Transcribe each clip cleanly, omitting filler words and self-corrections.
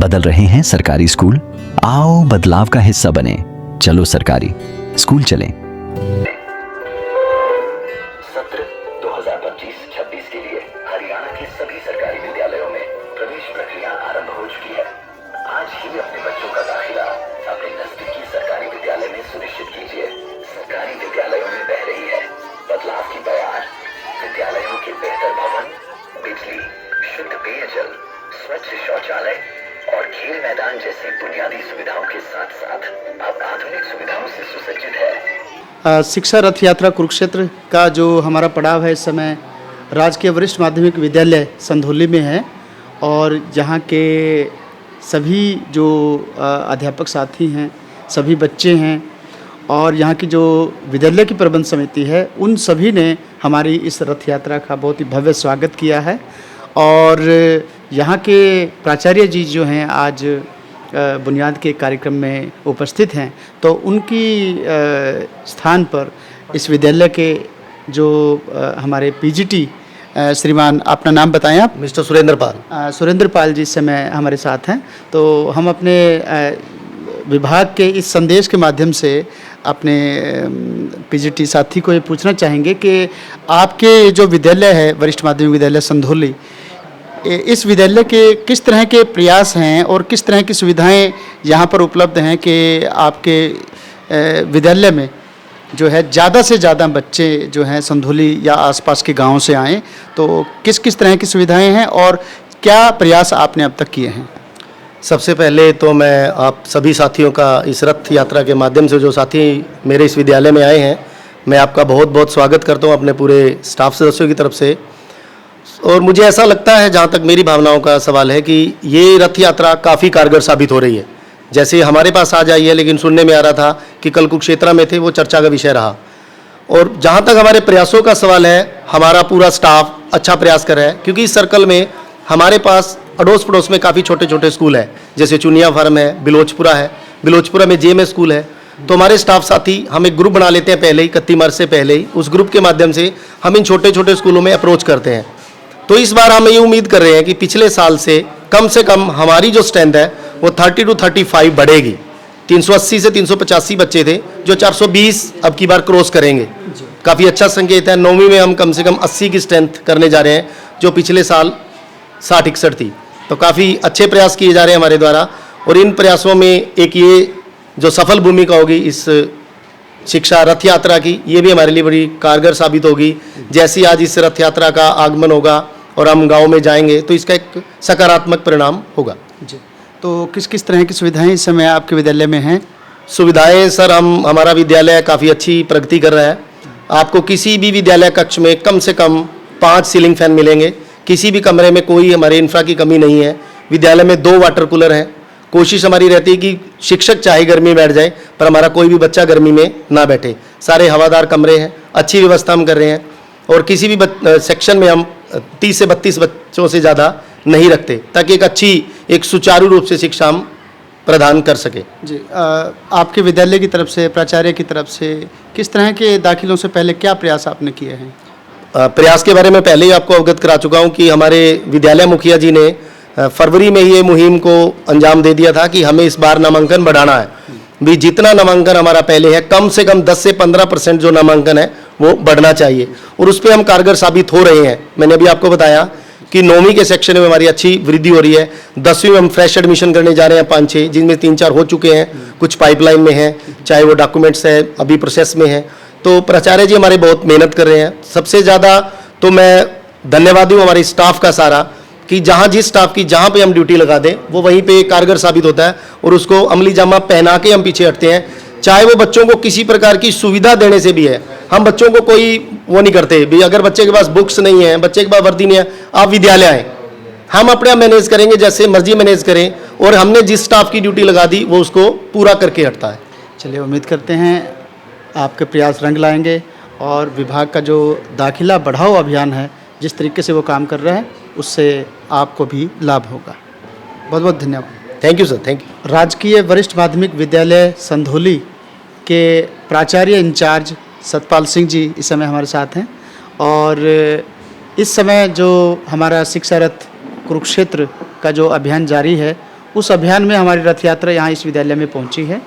बदल रहे हैं सरकारी स्कूल? आओ बदलाव का हिस्सा बने। चलो सरकारी स्कूल चलें। सत्र 2025-26 के लिए हरियाणा के सभी सरकारी विद्यालयों में प्रवेश प्रक्रिया आरंभ हो चुकी है। आज ही अपने बच्चों का दाखिला अपने नजदीकी सरकारी विद्यालय में सुनिश्चित कीजिए। सरकारी विद्यालयों में बह रही है बदलाव की बयार। विद्यालयों के बेहतर भवन, बिजली, शुद्ध पेयजल, स्वच्छ शौचालय और खेल मैदान जैसी बुनियादी सुविधाओं के साथ साथ अब आधुनिक सुविधाओं से सुसज्जित है। शिक्षा रथ यात्रा कुरुक्षेत्र का जो हमारा पड़ाव है इस समय राजकीय वरिष्ठ माध्यमिक विद्यालय संधोली में है और यहाँ के सभी जो अध्यापक साथी हैं, सभी बच्चे हैं और यहाँ की जो विद्यालय की प्रबंध समिति है, उन सभी ने हमारी इस रथ यात्रा का बहुत ही भव्य स्वागत किया है। और यहाँ के प्राचार्य जी जो हैं आज बुनियाद के कार्यक्रम में उपस्थित हैं, तो उनकी स्थान पर इस विद्यालय के जो हमारे पीजीटी श्रीमान, अपना नाम बताएं आप। मिस्टर सुरेंद्र पाल। सुरेंद्र पाल जी इस समय हमारे साथ हैं। तो हम अपने विभाग के इस संदेश के माध्यम से अपने पीजीटी साथी को ये पूछना चाहेंगे कि आपके जो विद्यालय है वरिष्ठ माध्यमिक विद्यालय संधोली, इस विद्यालय के किस तरह के प्रयास हैं और किस तरह की सुविधाएं यहाँ पर उपलब्ध हैं कि आपके विद्यालय में जो है ज़्यादा से ज़्यादा बच्चे जो हैं संधोली या आसपास के गांवों से आएँ, तो किस किस तरह की सुविधाएं हैं और क्या प्रयास आपने अब तक किए हैं? सबसे पहले तो मैं आप सभी साथियों का इस रथ यात्रा के माध्यम से, जो साथी मेरे इस विद्यालय में आए हैं, मैं आपका बहुत बहुत स्वागत करता हूं अपने पूरे स्टाफ सदस्यों की तरफ से। और मुझे ऐसा लगता है, जहां तक मेरी भावनाओं का सवाल है, कि ये रथ यात्रा काफ़ी कारगर साबित हो रही है। जैसे हमारे पास आज आई है, लेकिन सुनने में आ रहा था कि कल कुरुक्षेत्र में थे, वो चर्चा का विषय रहा। और जहाँ तक हमारे प्रयासों का सवाल है, हमारा पूरा स्टाफ अच्छा प्रयास कर रहा है, क्योंकि इस सर्कल में हमारे पास अड़ोस पड़ोस में काफ़ी छोटे छोटे स्कूल हैं, जैसे चुनिया फार्म है, बिलोचपुरा है, बिलोचपुरा में जेएमएस स्कूल है। तो हमारे स्टाफ साथी हम एक ग्रुप बना लेते हैं पहले ही, 31 मार्च से पहले ही। उस ग्रुप के माध्यम से हम इन छोटे छोटे स्कूलों में अप्रोच करते हैं। तो इस बार हम ये उम्मीद कर रहे हैं कि पिछले साल से कम हमारी जो स्ट्रेंथ है वो 30 to 35 बढ़ेगी। 380 से 385 बच्चे थे, जो 420 अब की बार क्रॉस करेंगे। काफ़ी अच्छा संकेत है। 9वीं में हम कम से कम 80 की स्ट्रेंथ करने जा रहे हैं, जो पिछले साल 60-61 थी। तो काफ़ी अच्छे प्रयास किए जा रहे हैं हमारे द्वारा। और इन प्रयासों में एक ये जो सफल भूमिका होगी इस शिक्षा रथ यात्रा की, ये भी हमारे लिए बड़ी कारगर साबित होगी। जैसे आज इस रथ यात्रा का आगमन होगा और हम गांव में जाएंगे, तो इसका एक सकारात्मक परिणाम होगा। जी, तो किस किस तरह की सुविधाएं इस समय आपके विद्यालय में हैं? सुविधाएं सर, हमारा विद्यालय काफ़ी अच्छी प्रगति कर रहा है। आपको किसी भी विद्यालय कक्ष में कम से कम 5 सीलिंग फैन मिलेंगे। किसी भी कमरे में कोई हमारे इंफ्रा की कमी नहीं है। विद्यालय में 2 वाटर कूलर हैं। कोशिश हमारी रहती है कि शिक्षक चाहे गर्मी में बैठ जाए, पर हमारा कोई भी बच्चा गर्मी में ना बैठे। सारे हवादार कमरे हैं, अच्छी व्यवस्था हम कर रहे हैं। और किसी भी सेक्शन में हम 30 से 32 बच्चों से ज़्यादा नहीं रखते, ताकि एक अच्छी, एक सुचारू रूप से शिक्षा हम प्रदान कर सके। जी, आपके विद्यालय की तरफ से, प्राचार्य की तरफ से किस तरह के दाखिलों से पहले क्या प्रयास आपने किए हैं? प्रयास के बारे में पहले ही आपको अवगत करा चुका हूं कि हमारे विद्यालय मुखिया जी ने फरवरी में ये मुहिम को अंजाम दे दिया था कि हमें इस बार नामांकन बढ़ाना है। भी जितना नामांकन हमारा पहले है, कम से कम 10 से 15% जो नामांकन है वो बढ़ना चाहिए, और उस पर हम कारगर साबित हो रहे हैं। मैंने अभी आपको बताया कि 9वीं के सेक्शन में हमारी अच्छी वृद्धि हो रही है। 10वीं में हम फ्रेश एडमिशन करने जा रहे हैं 5-6, जिनमें 3-4 हो चुके हैं, कुछ पाइपलाइन में हैं, चाहे वो डॉक्यूमेंट्स है अभी प्रोसेस में है। तो प्राचार्य जी हमारे बहुत मेहनत कर रहे हैं। सबसे ज़्यादा तो मैं धन्यवादी हूँ हमारे स्टाफ का सारा, कि जहाँ जिस स्टाफ की जहाँ पे हम ड्यूटी लगा दें वो वहीं पे कारगर साबित होता है, और उसको अमली जामा पहना के हम पीछे हटते हैं। चाहे वो बच्चों को किसी प्रकार की सुविधा देने से भी है, हम बच्चों को कोई वो नहीं करते भी अगर बच्चे के पास बुक्स नहीं है, बच्चे के पास वर्दी नहीं है, आप विद्यालय आएँ, हम अपने आप मैनेज करेंगे, जैसे मर्जी मैनेज करें। और हमने जिस स्टाफ की ड्यूटी लगा दी वो उसको पूरा करके हटता है। चलिए, उम्मीद करते हैं आपके प्रयास रंग लाएंगे और विभाग का जो दाखिला बढ़ाओ अभियान है, जिस तरीके से वो काम कर रहे हैं, उससे आपको भी लाभ होगा। बहुत बहुत धन्यवाद। Thank you sir, thank you. राजकीय वरिष्ठ माध्यमिक विद्यालय संधोली के प्राचार्य इंचार्ज सतपाल सिंह जी इस समय हमारे साथ हैं। और इस समय जो हमारा शिक्षा रथ कुरुक्षेत्र का जो अभियान जारी है, उस अभियान में हमारी रथ यात्रा यहाँ इस विद्यालय में पहुँची है।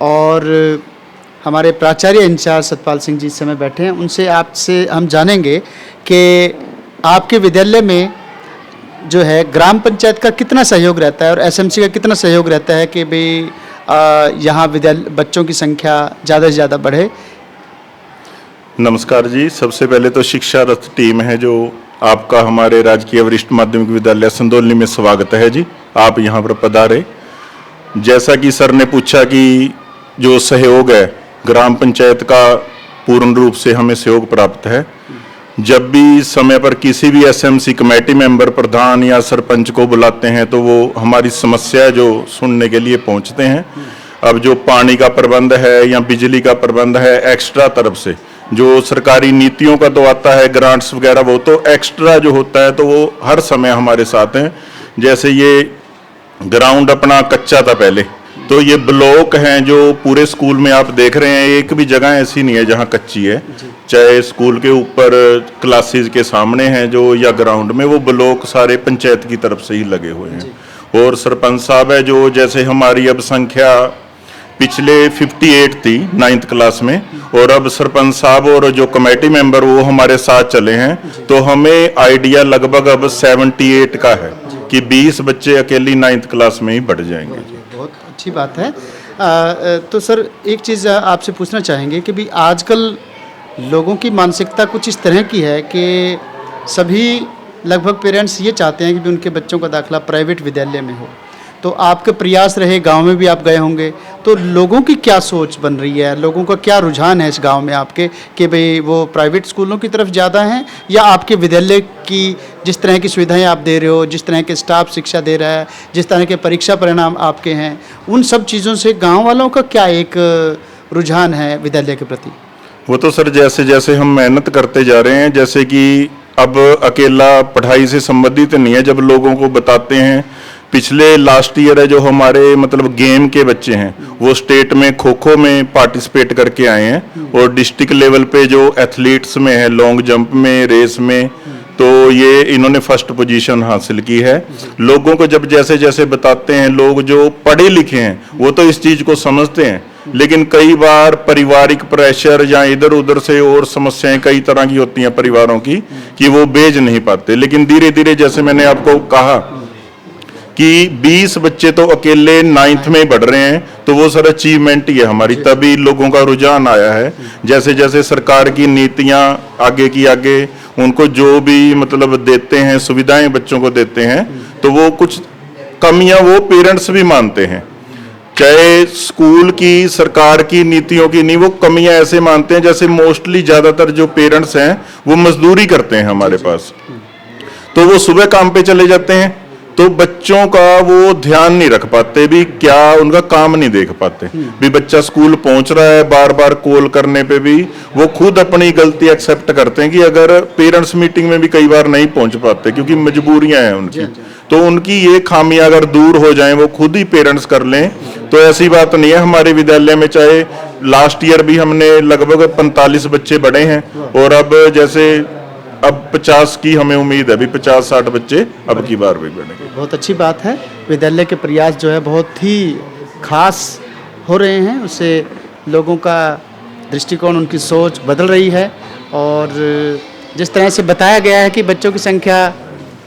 और हमारे प्राचार्य इंचार्ज सतपाल सिंह जी इस समय बैठे हैं, उनसे आपसे हम जानेंगे कि आपके विद्यालय में जो है ग्राम पंचायत का कितना सहयोग रहता है और एसएमसी का कितना सहयोग रहता है कि भाई यहाँ विद्यालय बच्चों की संख्या ज़्यादा से ज़्यादा बढ़े। नमस्कार जी। सबसे पहले तो शिक्षा रथ टीम है जो आपका हमारे राजकीय वरिष्ठ माध्यमिक विद्यालय संदौली में स्वागत है जी। आप यहाँ पर पधारे। जैसा कि सर ने पूछा कि जो सहयोग है ग्राम पंचायत का पूर्ण रूप से हमें सहयोग प्राप्त है। जब भी समय पर किसी भी एसएमसी कमेटी मेंबर, प्रधान या सरपंच को बुलाते हैं तो वो हमारी समस्या जो सुनने के लिए पहुंचते हैं। अब जो पानी का प्रबंध है या बिजली का प्रबंध है, एक्स्ट्रा तरफ से जो सरकारी नीतियों का तो आता है, ग्रांट्स वगैरह, वो तो एक्स्ट्रा जो होता है तो वो हर समय हमारे साथ हैं। जैसे ये ग्राउंड अपना कच्चा था पहले, तो ये ब्लॉक हैं जो पूरे स्कूल में आप देख रहे हैं, एक भी जगह ऐसी नहीं है जहाँ कच्ची है। चाहे स्कूल के ऊपर क्लासेस के सामने हैं जो या ग्राउंड में, वो ब्लॉक सारे पंचायत की तरफ से ही लगे हुए हैं। और सरपंच साहब है जो, जैसे हमारी अब संख्या पिछले 58 थी 9th क्लास में, और अब सरपंच साहब और जो कमेटी मेंबर वो हमारे साथ चले हैं, तो हमें आइडिया लगभग अब 78 का है कि 20 बच्चे अकेली 9th क्लास में ही बढ़ जाएंगे। बहुत अच्छी बात है। तो सर एक चीज़ आपसे पूछना चाहेंगे कि भी आजकल लोगों की मानसिकता कुछ इस तरह की है कि सभी लगभग पेरेंट्स ये चाहते हैं कि भी उनके बच्चों का दाखिला प्राइवेट विद्यालय में हो। तो आपके प्रयास रहे, गांव में भी आप गए होंगे, तो लोगों की क्या सोच बन रही है, लोगों का क्या रुझान है इस गांव में आपके कि भाई वो प्राइवेट स्कूलों की तरफ ज़्यादा हैं, या आपके विद्यालय की जिस तरह की सुविधाएं आप दे रहे हो, जिस तरह के स्टाफ शिक्षा दे रहा है, जिस तरह के परीक्षा परिणाम आपके हैं, उन सब चीज़ों से गाँव वालों का क्या एक रुझान है विद्यालय के प्रति? वो तो सर जैसे जैसे हम मेहनत करते जा रहे हैं, जैसे कि अब अकेला पढ़ाई से संबंधित नहीं है, जब लोगों को बताते हैं। पिछले लास्ट ईयर है जो हमारे मतलब गेम के बच्चे हैं वो स्टेट में खो खो में पार्टिसिपेट करके आए हैं, और डिस्ट्रिक्ट लेवल पे जो एथलीट्स में है, लॉन्ग जंप में, रेस में, तो ये इन्होंने फर्स्ट पोजीशन हासिल की है। लोगों को जब जैसे जैसे बताते हैं, लोग जो पढ़े लिखे हैं वो तो इस चीज़ को समझते हैं, लेकिन कई बार पारिवारिक प्रेशर या इधर उधर से और समस्याएं कई तरह की होती हैं परिवारों की, कि वो भेज नहीं पाते। लेकिन धीरे धीरे जैसे मैंने आपको कहा कि 20 बच्चे तो अकेले 9th में बढ़ रहे हैं, तो वो सर अचीवमेंट ही है हमारी, तभी लोगों का रुझान आया है। जैसे जैसे सरकार की नीतियां आगे की आगे, उनको जो भी मतलब देते हैं, सुविधाएं बच्चों को देते हैं, तो वो कुछ कमियां वो पेरेंट्स भी मानते हैं। चाहे स्कूल की, सरकार की नीतियों की नहीं, वो कमियां ऐसे मानते हैं जैसे मोस्टली ज़्यादातर जो पेरेंट्स हैं वो मजदूरी करते हैं हमारे पास, तो वो सुबह काम पे चले जाते हैं, तो बच्चों का वो ध्यान नहीं रख पाते, भी क्या उनका काम नहीं देख पाते। भी बच्चा स्कूल पहुंच रहा है, बार बार कॉल करने पे भी वो खुद अपनी गलती एक्सेप्ट करते हैं कि अगर पेरेंट्स मीटिंग में भी कई बार नहीं पहुंच पाते क्योंकि मजबूरियां हैं उनकी, तो उनकी ये खामियां अगर दूर हो जाएं, वो खुद ही पेरेंट्स कर लें, तो ऐसी बात नहीं है। हमारे विद्यालय में चाहे लास्ट ईयर भी हमने लगभग 45 बच्चे बढ़े हैं, और अब जैसे अब 50 की हमें उम्मीद है, भी 50-60 बच्चे अब की बार भी बढ़ेंगे। बहुत अच्छी बात है। विद्यालय के प्रयास जो है बहुत ही खास हो रहे हैं, उससे लोगों का दृष्टिकोण, उनकी सोच बदल रही है, और जिस तरह से बताया गया है कि बच्चों की संख्या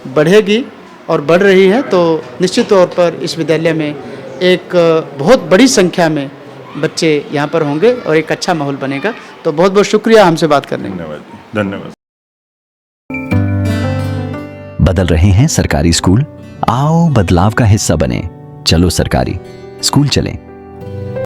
बढ़ेगी और बढ़ रही है, तो निश्चित तौर पर इस विद्यालय में एक बहुत बड़ी संख्या में बच्चे यहाँ पर होंगे और एक अच्छा माहौल बनेगा। तो बहुत बहुत शुक्रिया हमसे बात करने का। धन्यवाद। बदल रहे हैं सरकारी स्कूल, आओ बदलाव का हिस्सा बने। चलो सरकारी स्कूल चलें।